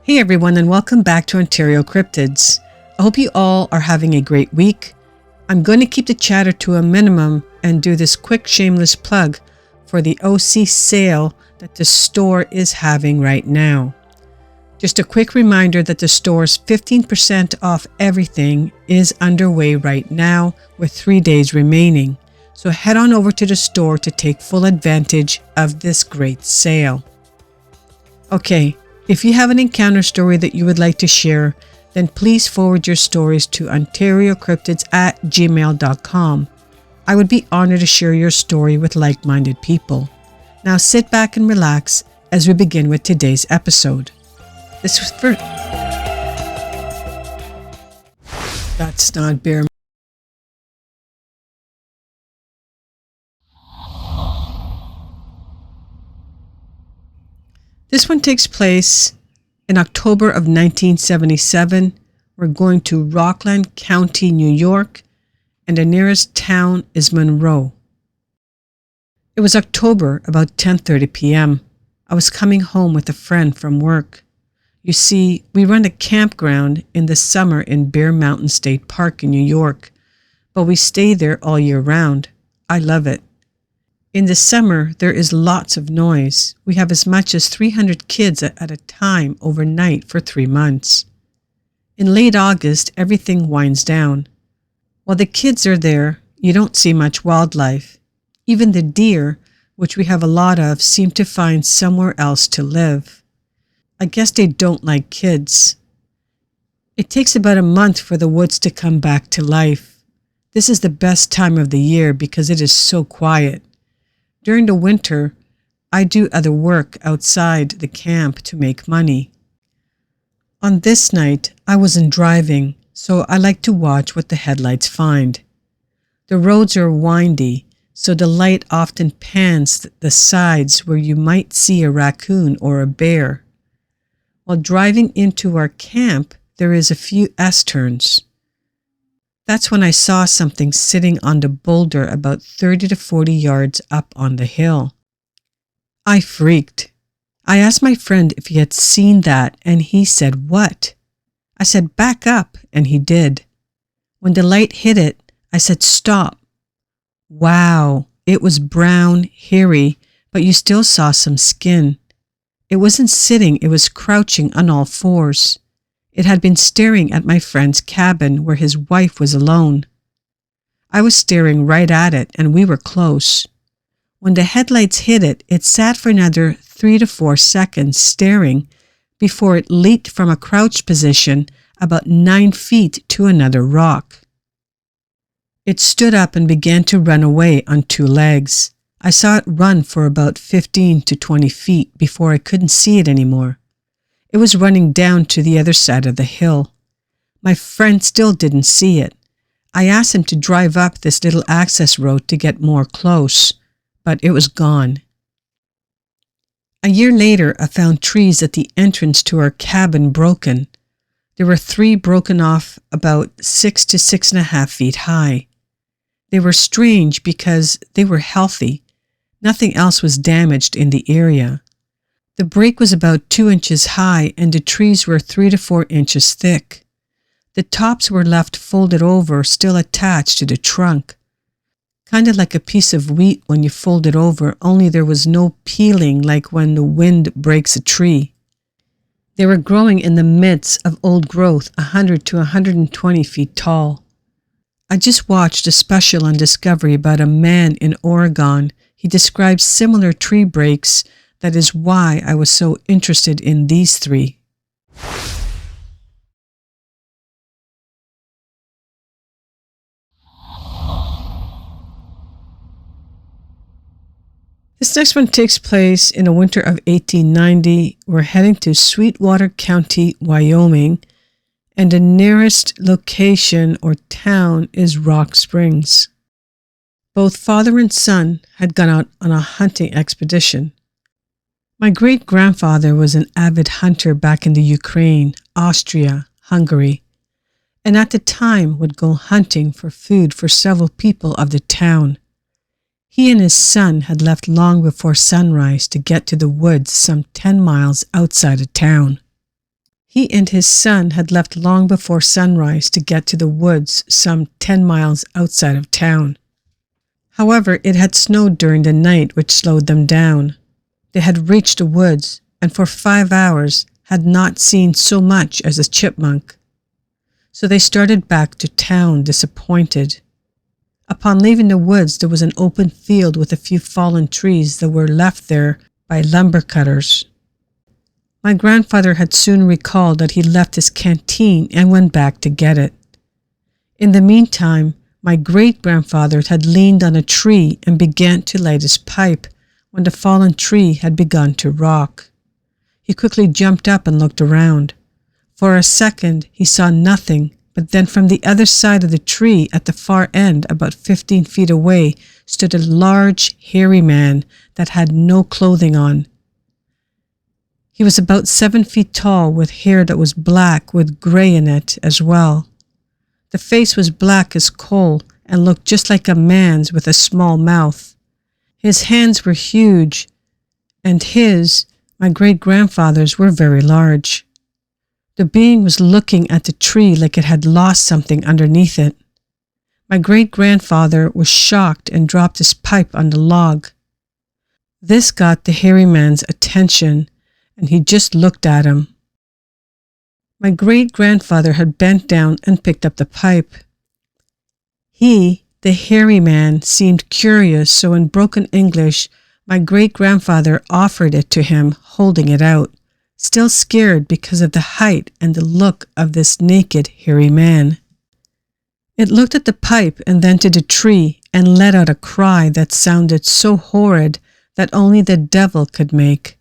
Hey everyone, and welcome back to Ontario Cryptids. I hope you all are having a great week. I'm going to keep the chatter to a minimum and do this quick shameless plug for the OC sale that the store is having right now. Just a quick reminder that the store's 15% off everything is underway right now with 3 days remaining. So head on over to the store to take full advantage of this great sale. Okay. If you have an encounter story that you would like to share, then please forward your stories to OntarioCryptids@gmail.com. I would be honored to share your story with like-minded people. Now sit back and relax as we begin with today's episode. This was for... That's not bear. This one takes place in October of 1977. We're going to Rockland County, New York, and the nearest town is Monroe. It was October, about 10:30 p.m. I was coming home with a friend from work. You see, we run a campground in the summer in Bear Mountain State Park in New York, but we stay there all year round. I love it. In the summer, there is lots of noise. We have as much as 300 kids at a time overnight for 3 months. In late August, everything winds down. While the kids are there, you don't see much wildlife. Even the deer, which we have a lot of, seem to find somewhere else to live. I guess they don't like kids. It takes about a month for the woods to come back to life. This is the best time of the year because it is so quiet. During the winter, I do other work outside the camp to make money. On this night, I wasn't driving, so I like to watch what the headlights find. The roads are windy, so the light often pans the sides where you might see a raccoon or a bear. While driving into our camp, there is a few S-turns. That's when I saw something sitting on the boulder about 30 to 40 yards up on the hill. I freaked. I asked my friend if he had seen that, and he said, "What?" I said, "Back up," and he did. When the light hit it, I said, "Stop." Wow, it was brown, hairy, but you still saw some skin. It wasn't sitting, it was crouching on all fours. It had been staring at my friend's cabin where his wife was alone. I was staring right at it, and we were close. When the headlights hit it, it sat for another 3 to 4 seconds staring before it leaped from a crouched position about 9 feet to another rock. It stood up and began to run away on 2 legs. I saw it run for about 15 to 20 feet before I couldn't see it anymore. It was running down to the other side of the hill. My friend still didn't see it. I asked him to drive up this little access road to get more close, but it was gone. A year later, I found trees at the entrance to our cabin broken. There were 3 broken off about 6 to 6.5 feet high. They were strange because they were healthy. Nothing else was damaged in the area. The break was about 2 inches high and the trees were 3 to 4 inches thick. The tops were left folded over, still attached to the trunk. Kind of like a piece of wheat when you fold it over, only there was no peeling like when the wind breaks a tree. They were growing in the midst of old growth, 100 to 120 feet tall. I just watched a special on Discovery about a man in Oregon. He described similar tree breaks. That is why I was so interested in these 3. This next one takes place in the winter of 1890. We're heading to Sweetwater County, Wyoming, and the nearest location or town is Rock Springs. Both father and son had gone out on a hunting expedition. My great-grandfather was an avid hunter back in the Ukraine, Austria, Hungary, and at the time would go hunting for food for several people of the town. He and his son had left long before sunrise to get to the woods some 10 miles outside of town. He and his son had left long before sunrise to get to the woods some 10 miles outside of town. However, it had snowed during the night, which slowed them down. They had reached the woods and for 5 hours had not seen so much as a chipmunk. So they started back to town disappointed. Upon leaving the woods, there was an open field with a few fallen trees that were left there by lumber cutters. My grandfather had soon recalled that he left his canteen and went back to get it. In the meantime, my great-grandfather had leaned on a tree and began to light his pipe when the fallen tree had begun to rock. He quickly jumped up and looked around. For a second, he saw nothing, but then from the other side of the tree at the far end, about 15 feet away, stood a large, hairy man that had no clothing on. He was about 7 feet tall, with hair that was black with gray in it as well. The face was black as coal and looked just like a man's with a small mouth. His hands were huge, and my great-grandfather's, were very large. The being was looking at the tree like it had lost something underneath it. My great-grandfather was shocked and dropped his pipe on the log. This got the hairy man's attention, and he just looked at him. My great-grandfather had bent down and picked up the pipe. He, the hairy man, seemed curious, so in broken English, my great-grandfather offered it to him, holding it out, still scared because of the height and the look of this naked, hairy man. It looked at the pipe and then to the tree and let out a cry that sounded so horrid that only the devil could make.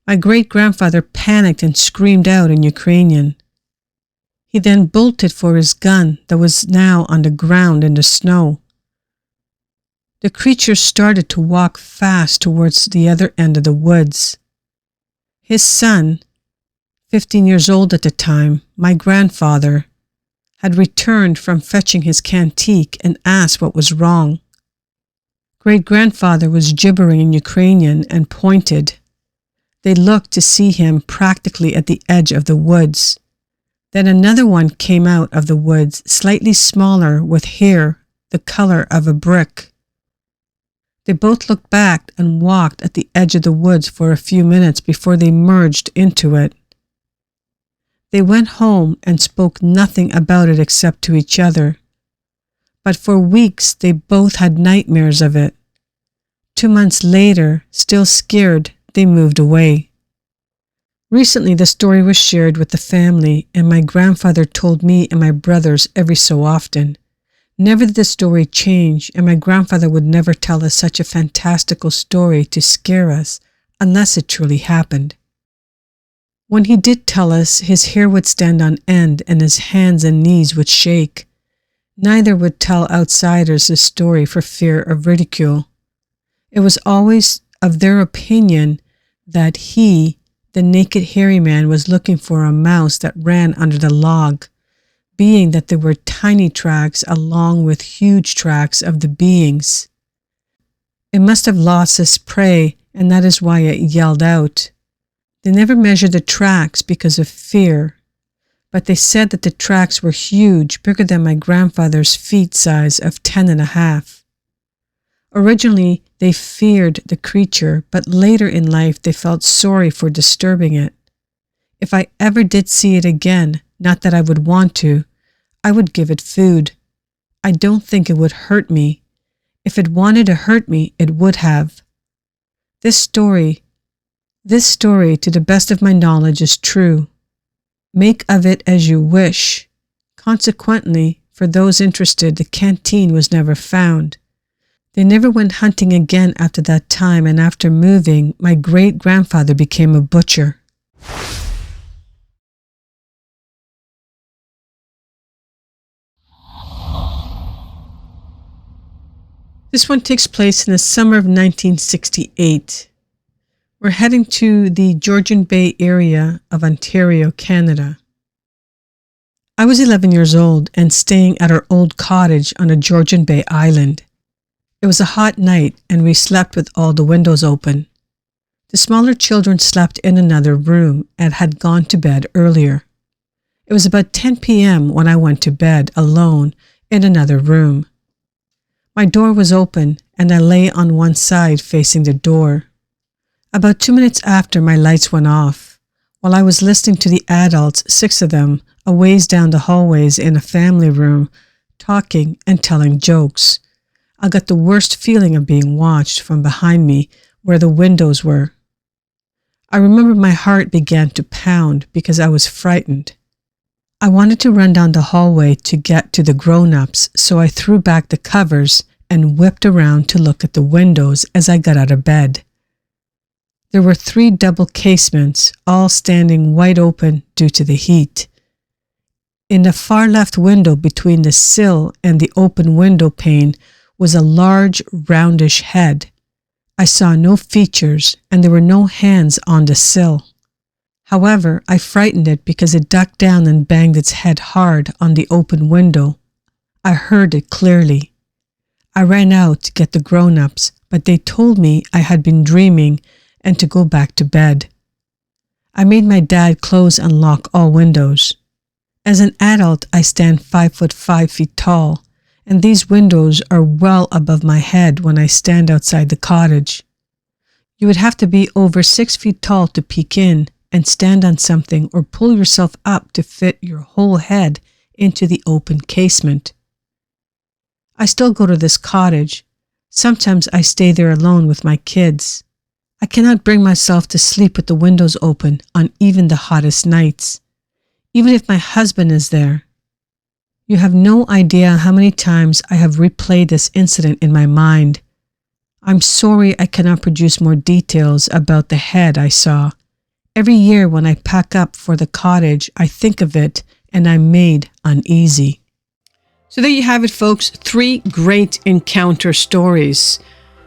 My great-grandfather panicked and screamed out in Ukrainian. He then bolted for his gun that was now on the ground in the snow. The creature started to walk fast towards the other end of the woods. His son, 15 years old at the time, my grandfather, had returned from fetching his canteen and asked what was wrong. Great-grandfather was gibbering in Ukrainian and pointed. They looked to see him practically at the edge of the woods. Then another one came out of the woods, slightly smaller, with hair the color of a brick. They both looked back and walked at the edge of the woods for a few minutes before they merged into it. They went home and spoke nothing about it except to each other. But for weeks they both had nightmares of it. 2 months later, still scared, they moved away. Recently, the story was shared with the family, and my grandfather told me and my brothers every so often. Never did the story change, and my grandfather would never tell us such a fantastical story to scare us, unless it truly happened. When he did tell us, his hair would stand on end and his hands and knees would shake. Neither would tell outsiders the story for fear of ridicule. It was always of their opinion that he, the naked hairy man, was looking for a mouse that ran under the log, being that there were tiny tracks along with huge tracks of the beings. It must have lost its prey, and that is why it yelled out. They never measured the tracks because of fear, but they said that the tracks were huge, bigger than my grandfather's feet size of 10.5. Originally, they feared the creature, but later in life they felt sorry for disturbing it. If I ever did see it again, not that I would want to, I would give it food. I don't think it would hurt me. If it wanted to hurt me, it would have. This story, to the best of my knowledge, is true. Make of it as you wish. Consequently, for those interested, the canteen was never found. They never went hunting again after that time, and after moving, my great-grandfather became a butcher. This one takes place in the summer of 1968. We're heading to the Georgian Bay area of Ontario, Canada. I was 11 years old and staying at our old cottage on a Georgian Bay island. It was a hot night and we slept with all the windows open. The smaller children slept in another room and had gone to bed earlier. It was about 10 p.m. when I went to bed alone in another room. My door was open and I lay on one side facing the door. About 2 minutes after, my lights went off. While I was listening to the adults, 6 of them, a ways down the hallways in a family room, talking and telling jokes, I got the worst feeling of being watched from behind me where the windows were. I remember my heart began to pound because I was frightened. I wanted to run down the hallway to get to the grown-ups, so I threw back the covers and whipped around to look at the windows as I got out of bed. There were 3 double casements, all standing wide open due to the heat. In the far left window between the sill and the open window pane was a large, roundish head. I saw no features and there were no hands on the sill. However, I frightened it because it ducked down and banged its head hard on the open window. I heard it clearly. I ran out to get the grown-ups, but they told me I had been dreaming and to go back to bed. I made my dad close and lock all windows. As an adult, I stand 5'5" tall, and these windows are well above my head when I stand outside the cottage. You would have to be over 6 feet tall to peek in and stand on something or pull yourself up to fit your whole head into the open casement. I still go to this cottage. Sometimes I stay there alone with my kids. I cannot bring myself to sleep with the windows open on even the hottest nights, even if my husband is there. You have no idea how many times I have replayed this incident in my mind. I'm sorry I cannot produce more details about the head I saw. Every year when I pack up for the cottage, I think of it and I'm made uneasy. So there you have it, folks. 3 great encounter stories.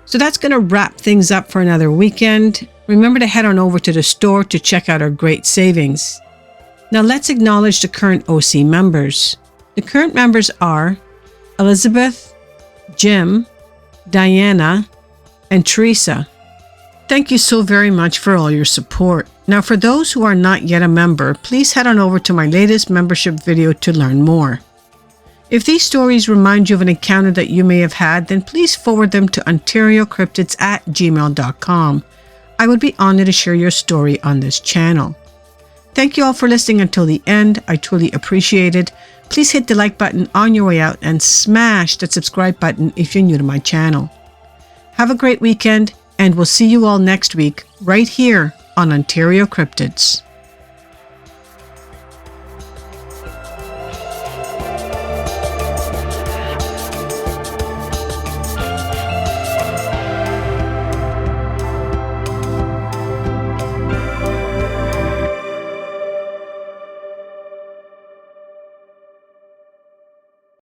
So that's going to wrap things up for another weekend. Remember to head on over to the store to check out our great savings. Now let's acknowledge the current OC members. The current members are Elizabeth, Jim, Diana, and Teresa. Thank you so very much for all your support. Now for those who are not yet a member, please head on over to my latest membership video to learn more. If these stories remind you of an encounter that you may have had, then please forward them to OntarioCryptids@gmail.com. I would be honored to share your story on this channel. Thank you all for listening until the end. I truly appreciate it. Please hit the like button on your way out and smash that subscribe button if you're new to my channel. Have a great weekend, and we'll see you all next week right here on Ontario Cryptids.